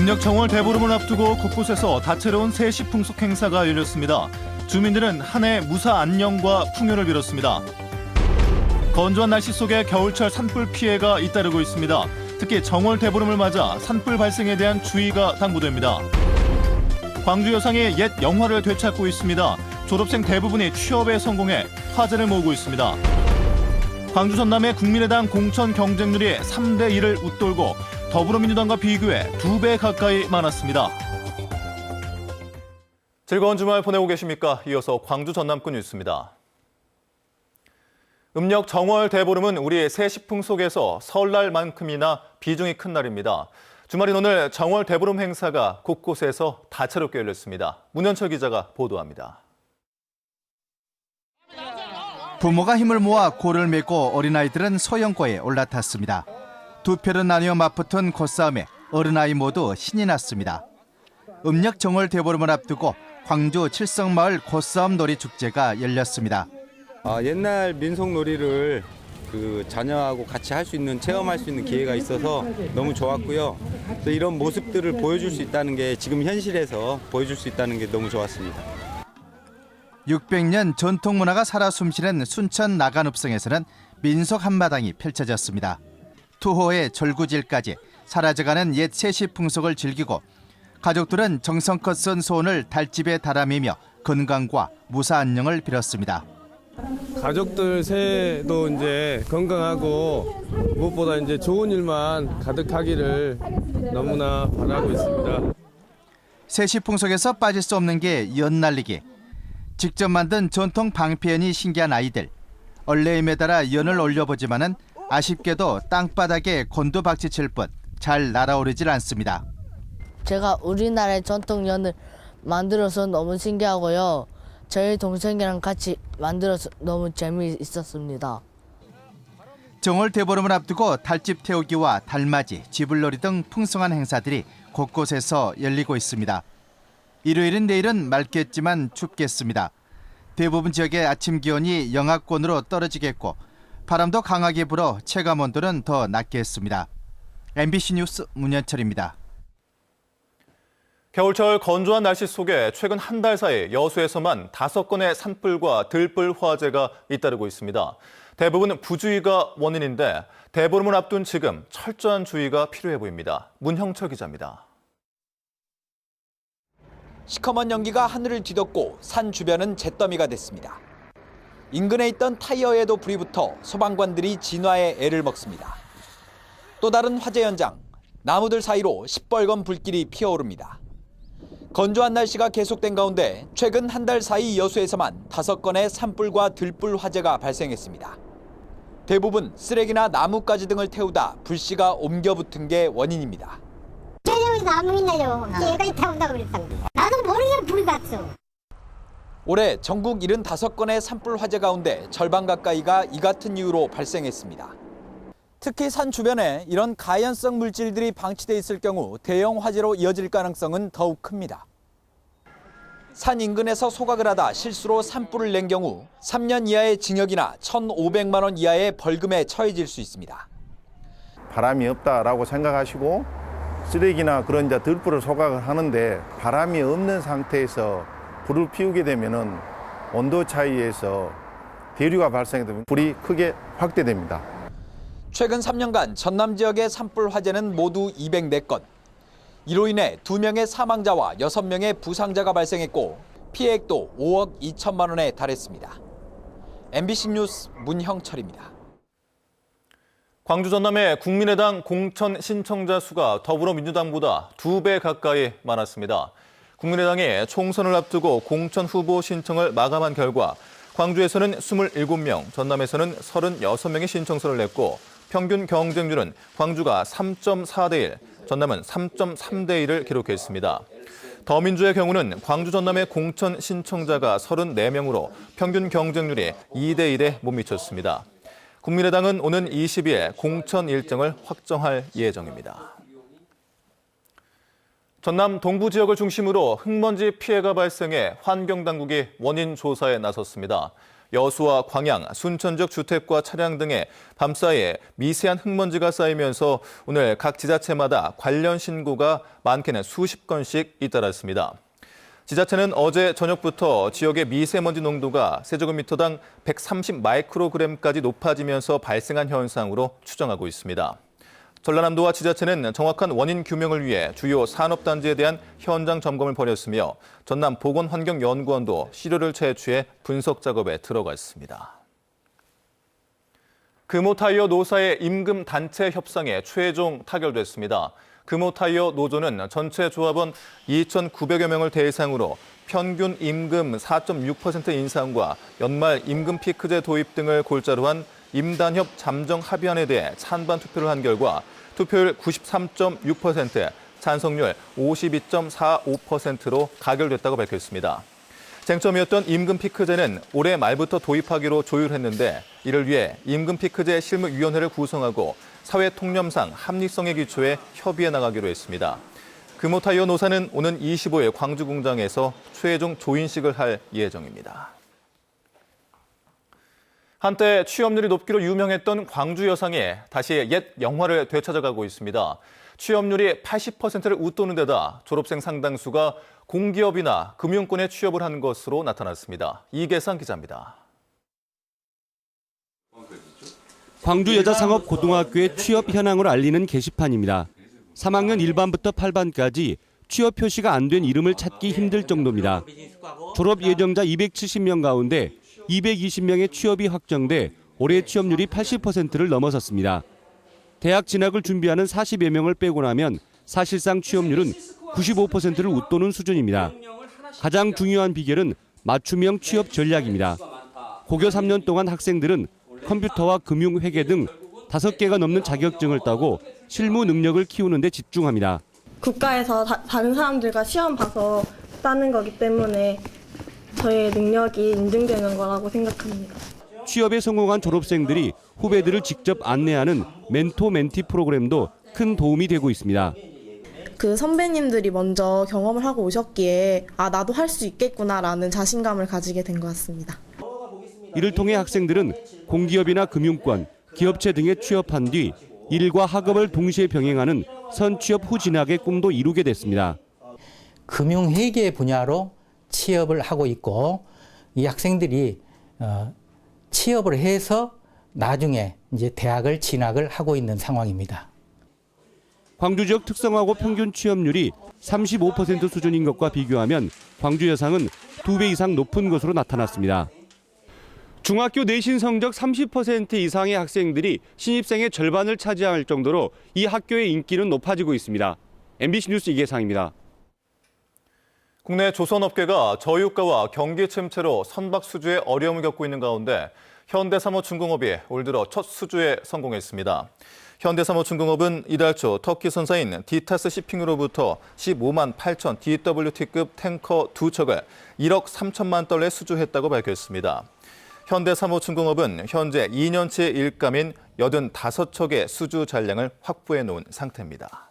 음력 정월 대보름을 앞두고 곳곳에서 다채로운 새시 풍속 행사가 열렸습니다. 주민들은 한 해 무사 안녕과 풍요를 빌었습니다. 건조한 날씨 속에 겨울철 산불 피해가 잇따르고 있습니다. 특히 정월 대보름을 맞아 산불 발생에 대한 주의가 당부됩니다. 광주 여상이 옛 영화를 되찾고 있습니다. 졸업생 대부분이 취업에 성공해 화제를 모으고 있습니다. 광주 전남의 국민의당 공천 경쟁률이 3대 1을 웃돌고 더불어민주당과 비교해 2배 가까이 많았습니다. 즐거운 주말 보내고 계십니까? 이어서 광주 전남권 뉴스입니다. 음력 정월 대보름은 우리 새시 풍속에서 설날만큼이나 비중이 큰 날입니다. 주말인 오늘 정월 대보름 행사가 곳곳에서 다채롭게 열렸습니다. 문현철 기자가 보도합니다. 부모가 힘을 모아 고를 메고 어린아이들은 소형고에 올라탔습니다. 두 편은 나뉘어 맞붙은 고싸움에 어른아이 모두 신이 났습니다. 음력 정월 대보름을 앞두고 광주 칠성마을 고싸움 놀이 축제가 열렸습니다. 옛날 민속놀이를 자녀하고 같이 할 수 있는, 체험할 수 있는 기회가 있어서 너무 좋았고요. 또 이런 모습들을 보여줄 수 있다는 게, 지금 현실에서 보여줄 수 있다는 게 너무 좋았습니다. 600년 전통 문화가 살아 숨쉬는 순천 나간읍성에서는 민속 한마당이 펼쳐졌습니다. 투호의 절구질까지 사라져가는 옛 새시 풍속을 즐기고 가족들은 정성껏 쓴 소원을 달집에 달아매며 건강과 무사 안녕을 빌었습니다. 가족들 새해도 이제 건강하고 무엇보다 이제 좋은 일만 가득하기를 너무나 바라고 있습니다. 새시 풍속에서 빠질 수 없는 게 연날리기. 직접 만든 전통 방패연이 신기한 아이들. 얼레에 매달아 연을 올려보지만은 아쉽게도 땅바닥에 곤두박질 칠 뿐 잘 날아오르질 않습니다. 제가 우리나라의 전통 연을 만들어서 너무 신기하고요. 저희 동생이랑 같이 만들어서 너무 재미있었습니다. 정월 대보름을 앞두고 달집 태우기와 달맞이, 쥐불놀이 등 풍성한 행사들이 곳곳에서 열리고 있습니다. 일요일은 내일은 맑겠지만 춥겠습니다. 대부분 지역의 아침 기온이 영하권으로 떨어지겠고 바람도 강하게 불어 체감온도는 더 낮겠습니다. MBC 뉴스 문현철입니다. 겨울철 건조한 날씨 속에 최근 한 달 사이 여수에서만 5건의 산불과 들불 화재가 잇따르고 있습니다. 대부분 부주의가 원인인데 대보름을 앞둔 지금 철저한 주의가 필요해 보입니다. 문형철 기자입니다. 시커먼 연기가 하늘을 뒤덮고 산 주변은 잿더미가 됐습니다. 인근에 있던 타이어에도 불이 붙어 소방관들이 진화에 애를 먹습니다. 또 다른 화재 현장, 나무들 사이로 시뻘건 불길이 피어오릅니다. 건조한 날씨가 계속된 가운데 최근 한 달 사이 여수에서만 5건의 산불과 들불 화재가 발생했습니다. 대부분 쓰레기나 나뭇가지 등을 태우다 불씨가 옮겨 붙은 게 원인입니다. 저녁에 나무 있나요? 얘가 태운다고 그랬어. 나도 모르게 불이 났어. 올해 전국 75건의 산불 화재 가운데 절반 가까이가 이 같은 이유로 발생했습니다. 특히 산 주변에 이런 가연성 물질들이 방치돼 있을 경우 대형 화재로 이어질 가능성은 더욱 큽니다. 산 인근에서 소각을 하다 실수로 산불을 낸 경우 3년 이하의 징역이나 1,500만 원 이하의 벌금에 처해질 수 있습니다. 바람이 없다라고 생각하시고 쓰레기나 그런 들불을 소각을 하는데 바람이 없는 상태에서 불을 피우게 되면은 온도 차이에서 대류가 발생되면 불이 크게 확대됩니다. 최근 3년간 전남 지역의 산불 화재는 모두 204건. 이로 인해 2명의 사망자와 6명의 부상자가 발생했고 피해액도 5억 2천만 원에 달했습니다. MBC 뉴스 문형철입니다. 광주 전남의 국민의당 공천 신청자 수가 더불어민주당보다 2배 가까이 많았습니다. 국민의당이 총선을 앞두고 공천 후보 신청을 마감한 결과 광주에서는 27명, 전남에서는 36명의 신청서를 냈고 평균 경쟁률은 광주가 3.4대 1, 전남은 3.3대 1을 기록했습니다. 더민주의 경우는 광주 전남의 공천 신청자가 34명으로 평균 경쟁률이 2대 1에 못 미쳤습니다. 국민의당은 오는 20일 공천 일정을 확정할 예정입니다. 전남 동부 지역을 중심으로 흙먼지 피해가 발생해 환경당국이 원인 조사에 나섰습니다. 여수와 광양, 순천 지역 주택과 차량 등의 밤사이에 미세한 흙먼지가 쌓이면서 오늘 각 지자체마다 관련 신고가 많게는 수십 건씩 잇따랐습니다. 지자체는 어제 저녁부터 지역의 미세먼지 농도가 세제곱미터당 130 마이크로그램까지 높아지면서 발생한 현상으로 추정하고 있습니다. 전라남도와 지자체는 정확한 원인 규명을 위해 주요 산업단지에 대한 현장 점검을 벌였으며 전남보건환경연구원도 시료를 채취해 분석 작업에 들어갔습니다. 금호타이어 노사의 임금 단체 협상에 최종 타결됐습니다. 금호타이어 노조는 전체 조합원 2,900여 명을 대상으로 평균 임금 4.6% 인상과 연말 임금 피크제 도입 등을 골자로 한 임단협 잠정 합의안에 대해 찬반 투표를 한 결과 투표율 93.6%, 찬성률 52.45%로 가결됐다고 밝혔습니다. 쟁점이었던 임금 피크제는 올해 말부터 도입하기로 조율했는데 이를 위해 임금 피크제 실무위원회를 구성하고 사회 통념상 합리성에 기초해 협의해 나가기로 했습니다. 금호타이어 노사는 오는 25일 광주 공장에서 최종 조인식을 할 예정입니다. 한때 취업률이 높기로 유명했던 광주 여상이 다시 옛 영화를 되찾아가고 있습니다. 취업률이 80%를 웃도는 데다 졸업생 상당수가 공기업이나 금융권에 취업을 한 것으로 나타났습니다. 이계상 기자입니다. 광주여자상업고등학교의 취업 현황을 알리는 게시판입니다. 3학년 1반부터 8반까지 취업 표시가 안 된 이름을 찾기 힘들 정도입니다. 졸업 예정자 270명 가운데 220명의 취업이 확정돼 올해 취업률이 80%를 넘어섰습니다. 대학 진학을 준비하는 40여 명을 빼고 나면 사실상 취업률은 95%를 웃도는 수준입니다. 가장 중요한 비결은 맞춤형 취업 전략입니다. 고교 3년 동안 학생들은 컴퓨터와 금융회계 등 5개가 넘는 자격증을 따고 실무 능력을 키우는 데 집중합니다. 국가에서 다른 사람들과 시험 봐서 따는 거기 때문에 저의 능력이 인증되는 거라고 생각합니다. 취업에 성공한 졸업생들이 후배들을 직접 안내하는 멘토-멘티 프로그램도 큰 도움이 되고 있습니다. 그 선배님들이 먼저 경험을 하고 오셨기에 나도 할 수 있겠구나라는 자신감을 가지게 된 것 같습니다. 이를 통해 학생들은 공기업이나 금융권, 기업체 등에 취업한 뒤 일과 학업을 동시에 병행하는 선취업 후 진학의 꿈도 이루게 됐습니다. 금융회계 분야로 취업을 하고 있고 이 학생들이 취업을 해서 나중에 이제 대학을 진학을 하고 있는 상황입니다. 광주 지역 특성화고 평균 취업률이 35% 수준인 것과 비교하면 광주 여상은 2배 이상 높은 것으로 나타났습니다. 중학교 내신 성적 30% 이상의 학생들이 신입생의 절반을 차지할 정도로 이 학교의 인기는 높아지고 있습니다. MBC 뉴스 이계상입니다. 국내 조선업계가 저유가와 경기 침체로 선박 수주에 어려움을 겪고 있는 가운데 현대사모중공업이 올 들어 첫 수주에 성공했습니다. 현대사모중공업은 이달 초 터키 선사인 디타스 시핑으로부터 15만 8천 DWT급 탱커 2척을 1억 3천만 달러에 수주했다고 밝혔습니다. 현대사모중공업은 현재 2년치 일감인 85척의 수주 잔량을 확보해 놓은 상태입니다.